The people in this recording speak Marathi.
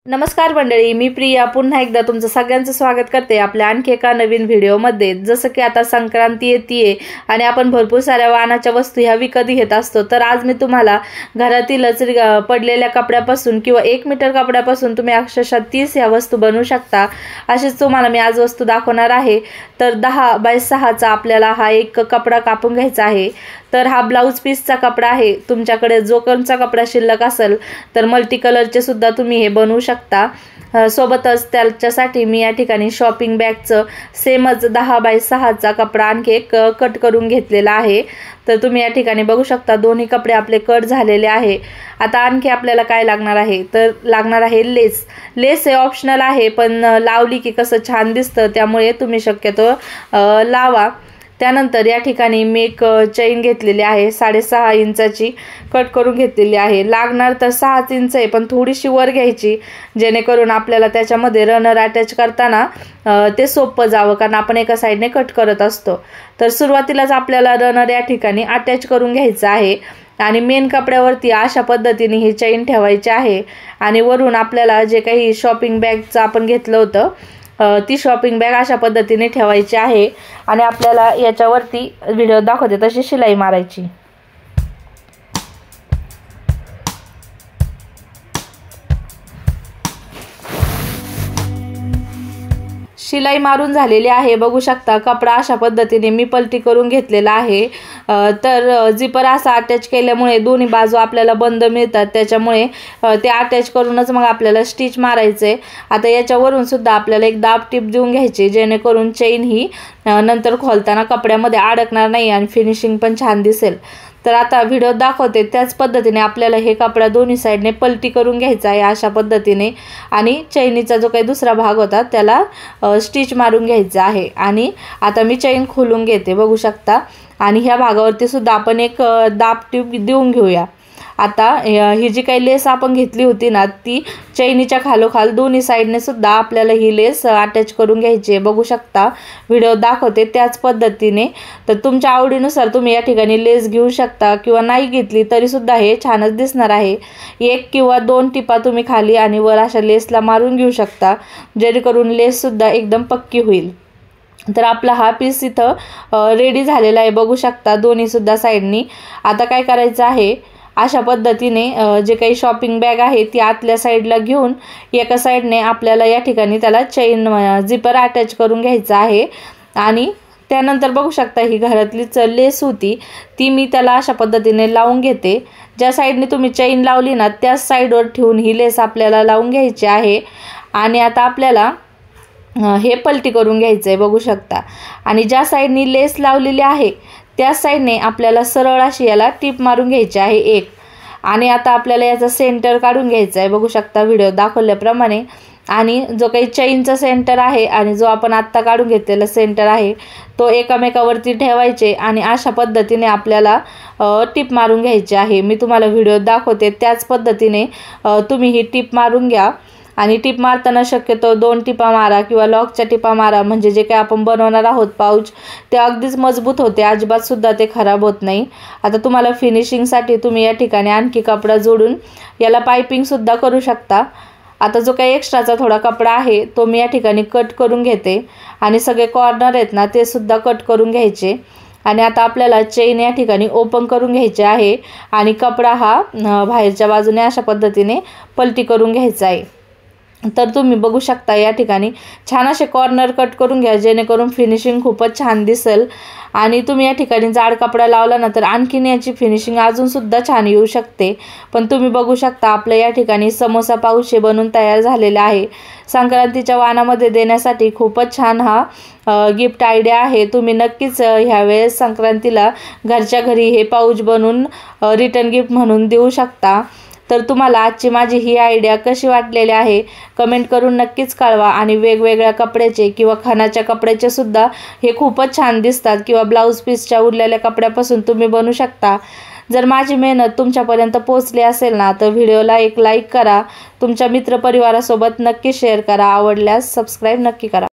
नमस्कार मंडळी, मी प्रिया पुन्हा एकदा तुमचं सगळ्यांचं स्वागत करते आपल्या आणखी एका नवीन व्हिडिओमध्ये। जसं की आता संक्रांती येते आणि आपण भरपूर साऱ्या वाणाच्या वस्तू ह्या विकत घेत असतो, तर आज मी तुम्हाला घरातीलच पडलेल्या कपड्यापासून किंवा 1 मीटर कपड्यापासून तुम्ही अक्षरशः 30 ह्या वस्तू बनवू शकता। अशीच तुम्हाला मी आज वस्तू दाखवणार आहे। तर 10 बाय 6 चा आपल्याला हा एक कपडा कापून घ्यायचा आहे। तर हा ब्लाउज पीसचा कपडा आहे। तुमच्याकडे जो कोणचा कपडा शिल्लक असेल तर मल्टी कलरचे सुद्धा तुम्ही हे बनवू शकता। सोबतच त्याच्यासाठी मी या ठिकाणी शॉपिंग बॅगचं सेमच 10 बाय 6 चा कपडा आणखी एक कट करून घेतलेला आहे। तर तुम्ही या ठिकाणी बघू शकता दोन्ही कपडे आपले कट झालेले आहे। आता आणखी आपल्याला काय लागणार आहे तर लागणार आहे लेस। लेस हे ऑप्शनल आहे, पण लावली की कसं छान दिसतं, त्यामुळे तुम्ही शक्यतो लावा। त्यानंतर या ठिकाणी मी एक चेन घेतलेली आहे 6.5 इंचाची, कट करून घेतलेली आहे। लागणार तर 6 इंच आहे, पण थोडीशी वर घ्यायची जेणेकरून आपल्याला त्याच्यामध्ये रनर अटॅच करताना ते सोपं जावं, कारण आपण एका साइडने कट करत असतो। तर सुरुवातीलाच आपल्याला रनर या ठिकाणी अटॅच करून घ्यायचं आहे आणि मेन कपड्यावरती अशा पद्धतीने ही चेन ठेवायची आहे। आणि वरून आपल्याला जे काही शॉपिंग बॅगचं आपण घेतलं होतं ती शॉपिंग बॅग अशा पद्धतीने ठेवायची आहे आणि आपल्याला याच्यावरती व्हिडिओ दाखवते तशी शिलाई मारायची। शिलाई मारून झालेली आहे, बघू शकता। कपडा अशा पद्धतीने मी पलटी करून घेतलेला आहे। तर झिपर असा अटॅच केल्यामुळे दोन्ही बाजू आपल्याला बंद मिळतात, त्याच्यामुळे ते अटॅच करूनच मग आपल्याला स्टिच मारायचे। आता याच्यावरून सुद्धा आपल्याला एक दाब टिप देऊन घ्यायची जेणेकरून चेन ही नंतर खोलताना कपड्यामध्ये अडकणार नाही आणि फिनिशिंग पण छान दिसेल। तर आता व्हिडिओ दाखवते त्याच पद्धतीने आपल्याला हे कपडा दोन्ही साइडने पलटी करून घ्यायचा आहे अशा पद्धतीने, आणि चैनीचा जो काही दुसरा भाग होता त्याला स्टिच मारून घ्यायचा आहे। आणि आता मी चैन खोलून घेते, बघू शकता। आणि ह्या भागावरती सुद्धा आपण एक दाब टिप देऊन घेऊया। आता ही जी काही लेस आपण घेतली होती ना, ती चैनीच्या खालोखाल दोन्ही साइडने सुद्धा आपल्याला ही लेस अटॅच करून घ्यायची आहे, बघू शकता। व्हिडिओ दाखवते त्याच पद्धतीने। तर तुमच्या आवडीनुसार तुम्ही या ठिकाणी लेस घेऊ शकता किंवा नाही घेतली तरी सुद्धा हे छानच दिसणार आहे। 1 किंवा 2 टिपा तुम्ही खाली आणि वर अशा लेसला मारून घेऊ शकता जेणेकरून लेस सुद्धा एकदम पक्की होईल। तर आपला हा पीस इथं रेडी झालेला आहे, बघू शकता दोन्ही सुद्धा साइडनी। आता काय करायचं आहे, अशा पद्धतीने जे काही शॉपिंग बॅग आहे ती आतल्या साईडला घेऊन एका साईडने आपल्याला या ठिकाणी त्याला चेन झिपर अटॅच करून घ्यायचा आहे। आणि त्यानंतर बघू शकता ही घरातलीच लेस होती ती मी त्याला अशा पद्धतीने लावून घेते। ज्या साईडने तुम्ही चेन लावली ना त्याच साईडवर ठेवून ही लेस आपल्याला लावून घ्यायची आहे। आणि आता आपल्याला हे पलटी करून घ्यायचं आहे, बघू शकता। आणि ज्या साईडनी लेस लावलेली आहे त्याच साईडने आपल्याला सरळ अशी याला टिप मारून घ्यायची आहे एक। आणि आता आपल्याला याचा सेंटर काढून घ्यायचा आहे, बघू शकता व्हिडिओ दाखवल्याप्रमाणे। आणि जो काही चेनचा सेंटर आहे आणि जो आपण आत्ता काढून घेतलेला सेंटर आहे तो एकामेकावरती ठेवायचे आणि अशा पद्धतीने आपल्याला टिप मारून घ्यायची आहे। मी तुम्हाला व्हिडिओ दाखवते त्याच पद्धतीने तुम्ही ही टिप मारून घ्या। आणि टिप मारताना शक्यतो 2 टिपा मारा किंवा लॉकच्या टिपा मारा, म्हणजे जे काही आपण बनवणार आहोत पाऊच ते अगदीच मजबूत होते, अजिबात सुद्धा ते खराब होत नाही। आता तुम्हाला फिनिशिंगसाठी तुम्ही या ठिकाणी आणखी कपडा जोडून याला पाइपिंग सुद्धा करू शकता। आता जो काही एक्स्ट्राचा थोडा कपडा आहे तो मी या ठिकाणी कट करून घेते आणि सगळे कॉर्नर आहेत ना ते सुद्धा कट करून घ्यायचे। आणि आता आपल्याला चेन या ठिकाणी ओपन करून घ्यायचे आहे आणि कपडा हा बाहेरच्या बाजूने अशा पद्धतीने पलटी करून घ्यायचा आहे। तर तुम्ही बघू शकता या ठिकाणी छान असे कॉर्नर कट करून घ्या जेणेकरून फिनिशिंग खूपच छान दिसेल। आणि तुम्ही या ठिकाणी जाड कपडा लावला ना तर आणखीन याची फिनिशिंग अजून सुद्धा छान येऊ शकते। पण तुम्ही बघू शकता आपल्या या ठिकाणी समोसा पाऊच हे बनून तयार झालेला आहे। संक्रांतीच्या वाणामध्ये देण्यासाठी खूपच छान हा गिफ्ट आयडिया आहे। तुम्ही नक्कीच ह्यावेळेस संक्रांतीला घरच्या घरी हे पाऊच बनवून रिटर्न गिफ्ट म्हणून देऊ शकता। तर तुम्हाला आजची माझी ही आयडिया कशी वाटलेली आहे कमेंट करून नक्कीच कळवा। आणि वेगवेगळ्या कपड्याचे किंवा खणाच्या कपड्याचे सुद्धा हे खूपच छान दिसतात, किंवा ब्लाऊज पीसच्या उरलेल्या कपड्यापासून तुम्ही बनवू शकता। जर माझी मेहनत तुमच्यापर्यंत पोहोचली असेल ना तर व्हिडिओला एक लाईक करा, तुमच्या मित्रपरिवारासोबत नक्की शेअर करा, आवडल्यास सबस्क्राईब नक्की करा।